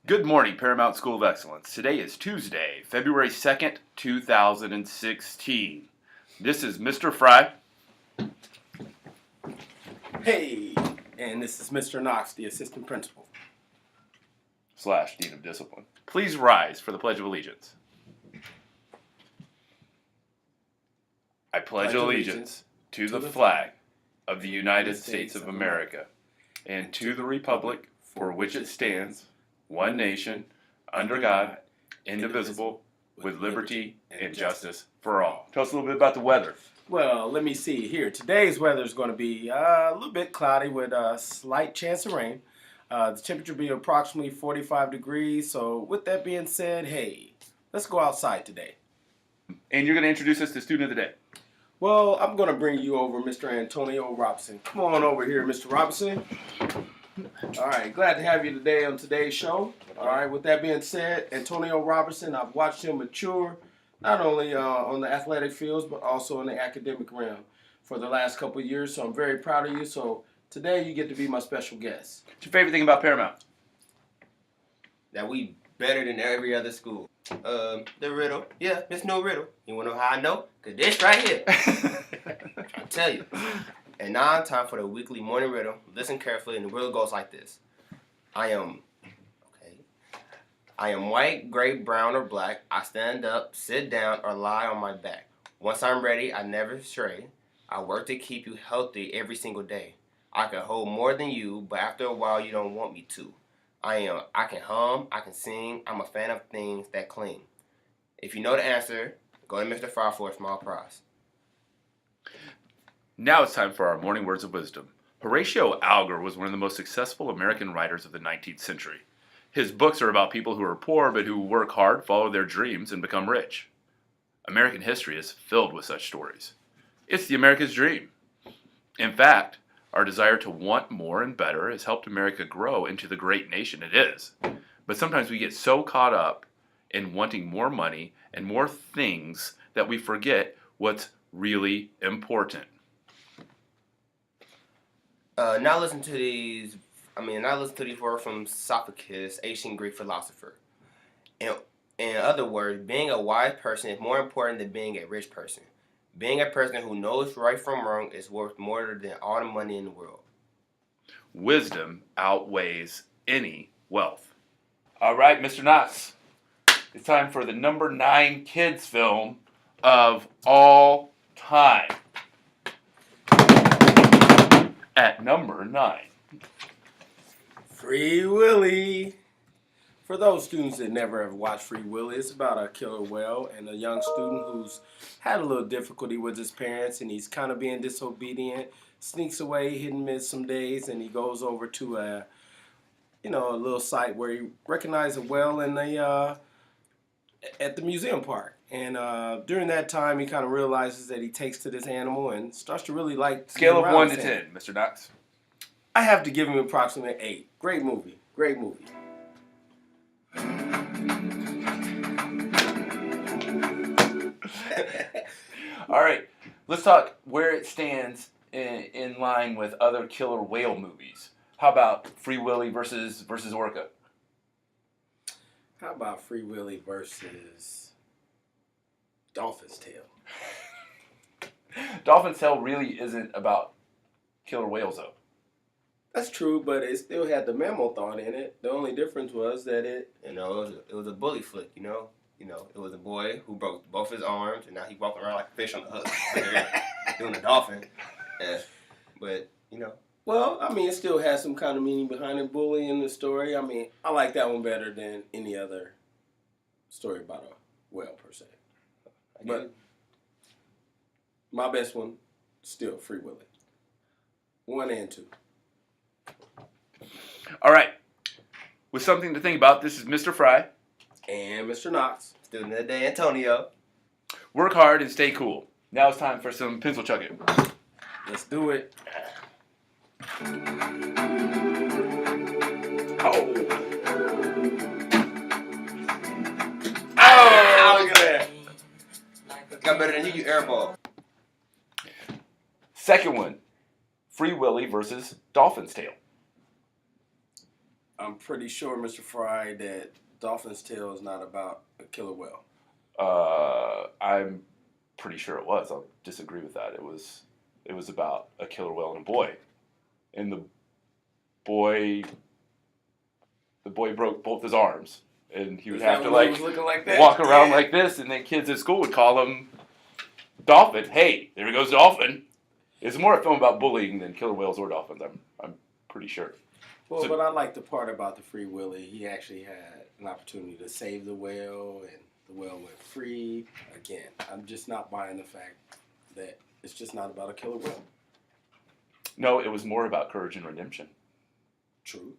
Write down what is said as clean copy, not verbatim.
Good morning, Paramount School of Excellence. Today is Tuesday, February 2nd, 2016. This is Mr. Fry. Hey, and this is Mr. Knox, the assistant principal. / Dean of Discipline. Please rise for the Pledge of Allegiance. I pledge allegiance to the flag of the United States of America and to the republic for which it stands, one nation, under God, indivisible, with liberty and justice for all. Tell us a little bit about the weather. Well, let me see here. Today's weather is going to be a little bit cloudy with a slight chance of rain. The temperature will be approximately 45 degrees. So with that being said, hey, let's go outside today. And you're going to introduce us to Student of the Day. Well, I'm going to bring you over Mr. Antonio Robinson. Come on over here, Mr. Robinson. All right, glad to have you today on today's show. All right, with that being said, Antonio Robinson, I've watched him mature, not only on the athletic fields, but also in the academic realm for the last couple of years. So I'm very proud of you. So today you get to be my special guest. What's your favorite thing about Paramount? That we better than every other school. The riddle. Yeah, it's no riddle. You want to know how I know? Because this right here. I'll tell you. And now time for the weekly morning riddle. Listen carefully, and the riddle goes like this. I am white, gray, brown, or black. I stand up, sit down, or lie on my back. Once I'm ready, I never stray. I work to keep you healthy every single day. I can hold more than you, but after a while, you don't want me to. I can hum, I can sing. I'm a fan of things that cling. If you know the answer, go to Mr. Fry for a small prize. Now it's time for our morning words of wisdom. Horatio Alger was one of the most successful American writers of the 19th century. His books are about people who are poor but who work hard, follow their dreams, and become rich. American history is filled with such stories. It's the America's dream. In fact, our desire to want more and better has helped America grow into the great nation it is. But sometimes we get so caught up in wanting more money and more things that we forget what's really important. Now listen to these words from Sophocles, ancient Greek philosopher. In other words, being a wise person is more important than being a rich person. Being a person who knows right from wrong is worth more than all the money in the world. Wisdom outweighs any wealth. All right, Mr. Knox, it's time for the number 9 kids film of all time. At number 9. Free Willy. For those students that never have watched Free Willy, it's about a killer whale and a young student who's had a little difficulty with his parents, and he's kind of being disobedient, sneaks away, hit and miss some days, and he goes over to a little site where he recognized a whale in at the museum park. And during that time, he kind of realizes that he takes to this animal and starts to really like. Scale of 1 to 10, Mr. Knox. I have to give him approximately 8. Great movie. Great movie. All right, let's talk where it stands in line with other killer whale movies. How about Free Willy versus Orca? How about Free Willy versus Dolphin's Tail? Dolphin's Tail really isn't about killer whales, though. That's true, but it still had the mammal thought in it. The only difference was that it was a bully flick, it was a boy who broke both his arms, and now he's walking around like a fish on the hook, doing a dolphin. But. Well, it still has some kind of meaning behind it, bully in the story. I like that one better than any other story about a whale, per se. But my best one, still Free Willy. 1 and 2. All right. With something to think about, this is Mr. Fry. And Mr. Knox. Student of the Day, Antonio. Work hard and stay cool. Now it's time for some pencil chucking. Let's do it. Oh, look at that. Got better than you airball. Second one, Free Willy versus Dolphin's Tail. I'm pretty sure, Mr. Fry, that Dolphin's Tale is not about a killer whale. I'm pretty sure it was. I'll disagree with that. It was about a killer whale and a boy, and boy the boy broke both his arms, and he would Is have that to what it like was looking like that? walk around Yeah. like this, and then kids at school would call him Dolphin. Hey, there he goes, Dolphin. It's more a film about bullying than killer whales or dolphins. I'm pretty sure. Well, So- but I like the part about the Free Willy. He actually had an opportunity to save the whale, and the whale went free. Again, I'm just not buying the fact that it's just not about a killer whale. No, it was more about courage and redemption. True.